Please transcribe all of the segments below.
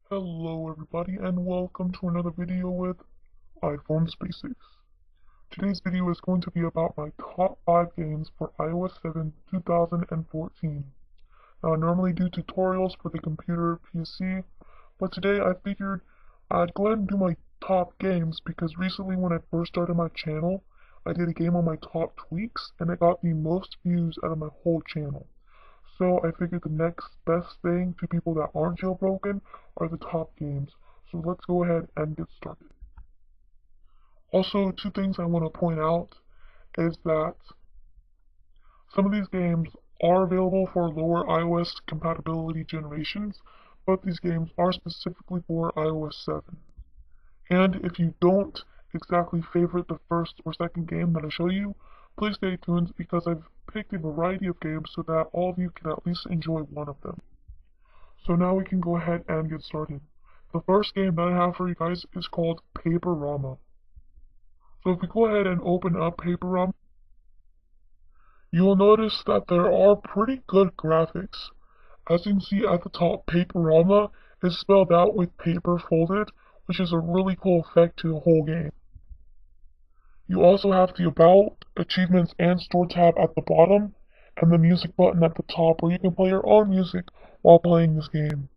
Hello everybody and welcome to another video with iphonespacex. Today's video is going to be about my top 5 games for iOS 7 2014. Now I normally do tutorials for the computer PC, but today I figured I'd go ahead and do my top games because recently when I first started my channel, I did a game on my top tweaks and it got the most views out of my whole channel. So I figured the next best thing to people that aren't jailbroken are the top games. So let's go ahead and get started. Also, two things I want to point out is that some of these games are available for lower iOS compatibility generations, but these games are specifically for iOS 7. And if you don't exactly favorite the first or second game that I show you, please stay tuned because I've picked a variety of games so that all of you can at least enjoy one of them. So now we can go ahead and get started. The first game that I have for you guys is called Paperama. So if we go ahead and open up Paperama, you will notice that there are pretty good graphics. As you can see at the top, Paperama is spelled out with paper folded, which is a really cool effect to the whole game. You also have the About, Achievements, and Store tab at the bottom, and the music button at the top where you can play your own music while playing this game.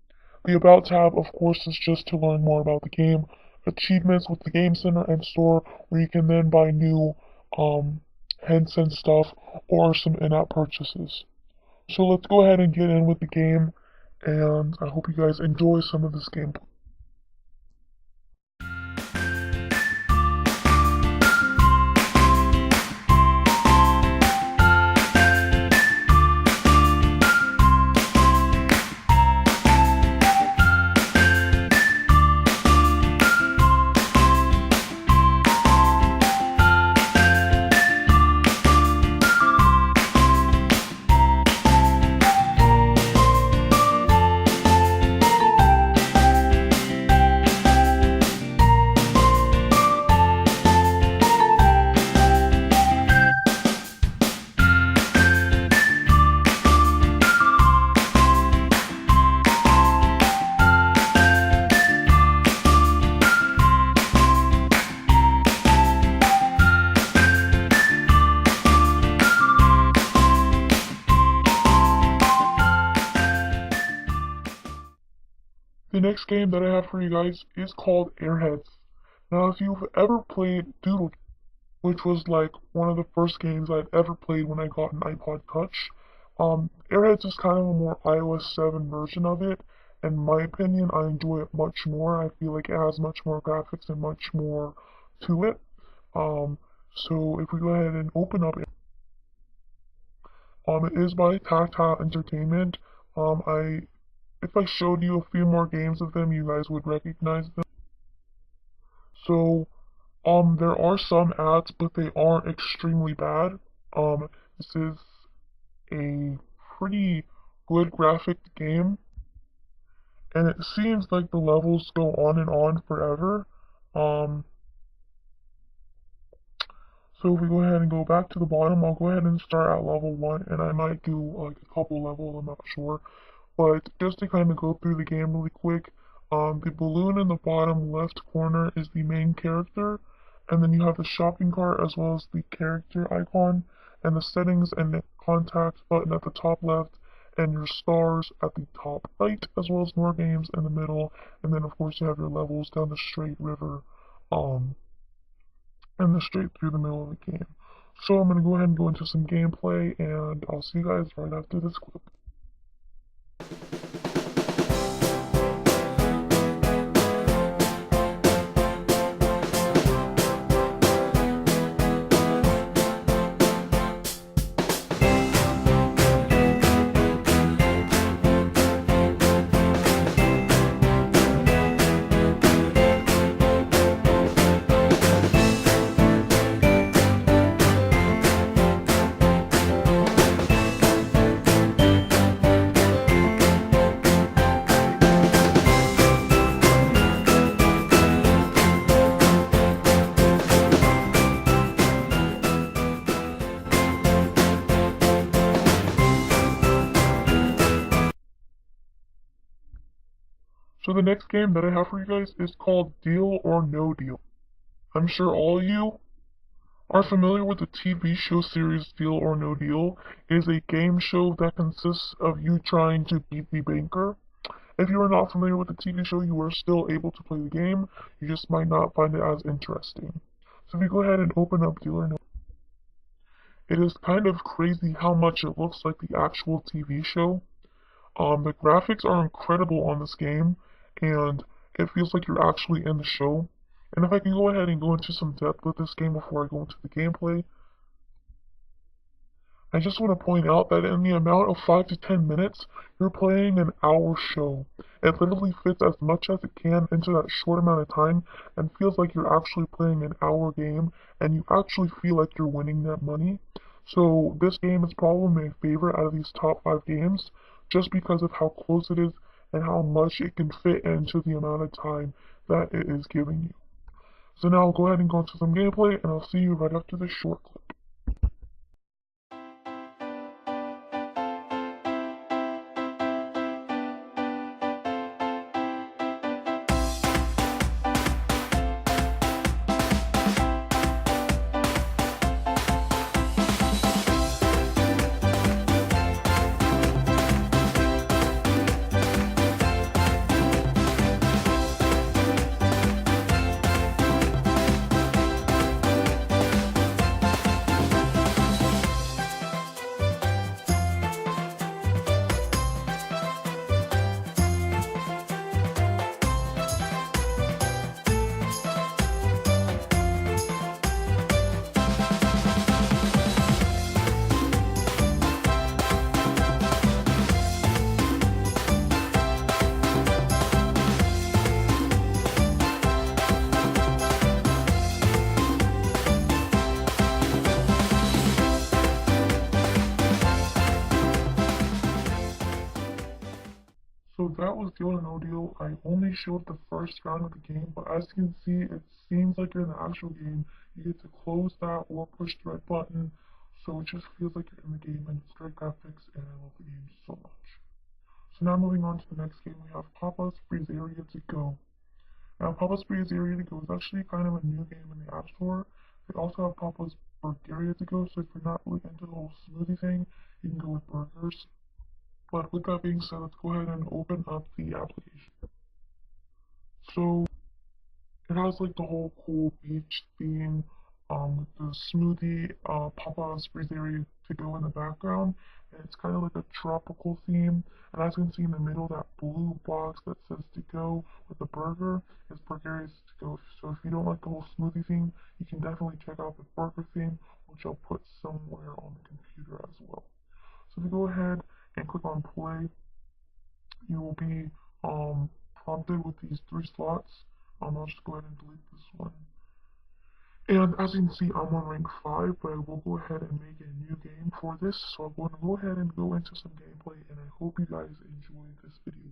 The About tab, of course, is just to learn more about the game. Achievements with the Game Center and Store where you can then buy new hints and stuff or some in-app purchases. So let's go ahead and get in with the game, and I hope you guys enjoy some of this gameplay. The next game that I have for you guys is called Airheads. Now, if you've ever played Doodle, which was like one of the first games I'd ever played when I got an iPod Touch, Airheads is kind of a more iOS 7 version of it. In my opinion, I enjoy it much more. I feel like it has much more graphics and much more to it. So if we go ahead and open up, it is by Tactile Entertainment. If I showed you a few more games of them, you guys would recognize them. So, there are some ads, but they aren't extremely bad. This is a pretty good graphic game, and it seems like the levels go on and on forever. So if we go ahead and go back to the bottom, I'll go ahead and start at level 1, and I might do like a couple levels, I'm not sure. But just to kind of go through the game really quick, the balloon in the bottom left corner is the main character, and then you have the shopping cart as well as the character icon, and the settings and the contacts button at the top left, and your stars at the top right, as well as more games in the middle, and then of course you have your levels down the straight river, and the straight through the middle of the game. So I'm going to go ahead and go into some gameplay, and I'll see you guys right after this clip. So the next game that I have for you guys is called Deal or No Deal. I'm sure all of you are familiar with the TV show series Deal or No Deal. It is a game show that consists of you trying to beat the banker. If you are not familiar with the TV show, you are still able to play the game. You just might not find it as interesting. So if you go ahead and open up Deal or No, it is kind of crazy how much it looks like the actual TV show. The graphics are incredible on this game, and it feels like you're actually in the show. And if I can go ahead and go into some depth with this game before I go into the gameplay, I just want to point out that in the amount of 5 to 10 minutes, you're playing an hour show. It literally fits as much as it can into that short amount of time and feels like you're actually playing an hour game and you actually feel like you're winning that money. So this game is probably my favorite out of these top 5 games just because of how close it is and how much it can fit into the amount of time that it is giving you. So now I'll go ahead and go into some gameplay and I'll see you right after this short clip. So that was Deal or No Deal. I only showed the first round of the game, but as you can see, it seems like you're in the actual game. You get to close that or push the red button, so it just feels like you're in the game, and it's great graphics, and I love the game so much. So now moving on to the next game, we have Tapas Freezaria to Go. Now Tapas Freezaria to Go is actually kind of a new game in the App Store. They also have Tapas Burgaria to Go, so if you're not really into the whole smoothie thing, you can go with burgers. But with that being said, let's go ahead and open up the application. So it has like the whole cool beach theme, with the smoothie, Papa's freezaria to go in the background. And it's kind of like a tropical theme. And as you can see in the middle, that blue box that says to go with the burger is burgers to go. So if you don't like the whole smoothie theme, you can definitely check out the burger theme, which I'll put somewhere on the computer as well. So if you go ahead and click on play, you will be prompted with these 3 slots. I'll just go ahead and delete this one. And as you can see, I'm on rank 5, but I will go ahead and make a new game for this. So I'm going to go ahead and go into some gameplay, and I hope you guys enjoy this video.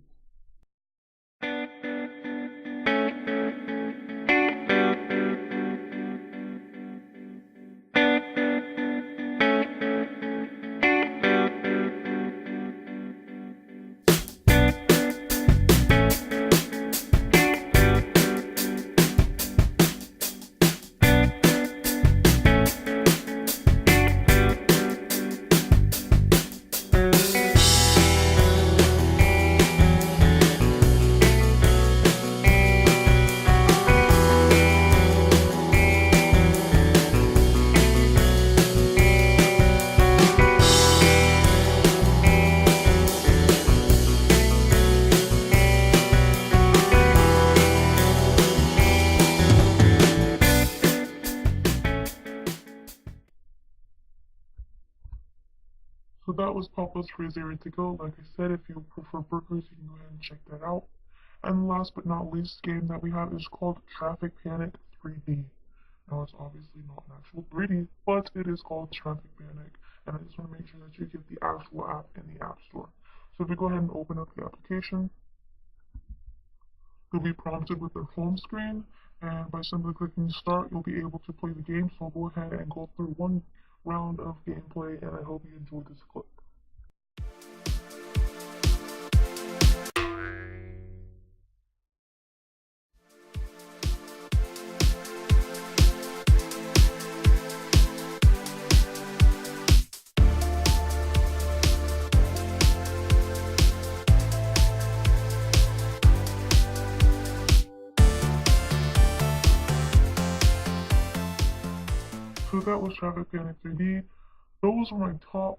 So that was Papa's Freezaria to Go. Like I said, if you prefer burgers, you can go ahead and check that out. And last but not least game that we have is called Traffic Panic 3D. Now it's obviously not an actual 3D, but it is called Traffic Panic. And I just want to make sure that you get the actual app in the App Store. So if you go ahead and open up the application, you'll be prompted with the home screen. And by simply clicking start, you'll be able to play the game. So I'll go ahead and go through one round of gameplay, and I hope you enjoyed this clip. So that was Traffic Panic 3D. Those were my top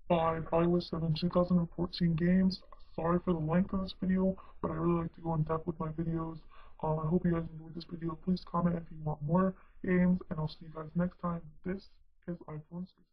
5 iOS 7 2014 games. Sorry for the length of this video, but I really like to go in depth with my videos. I hope you guys enjoyed this video. Please comment if you want more games, and I'll see you guys next time. This is iPhonespacex.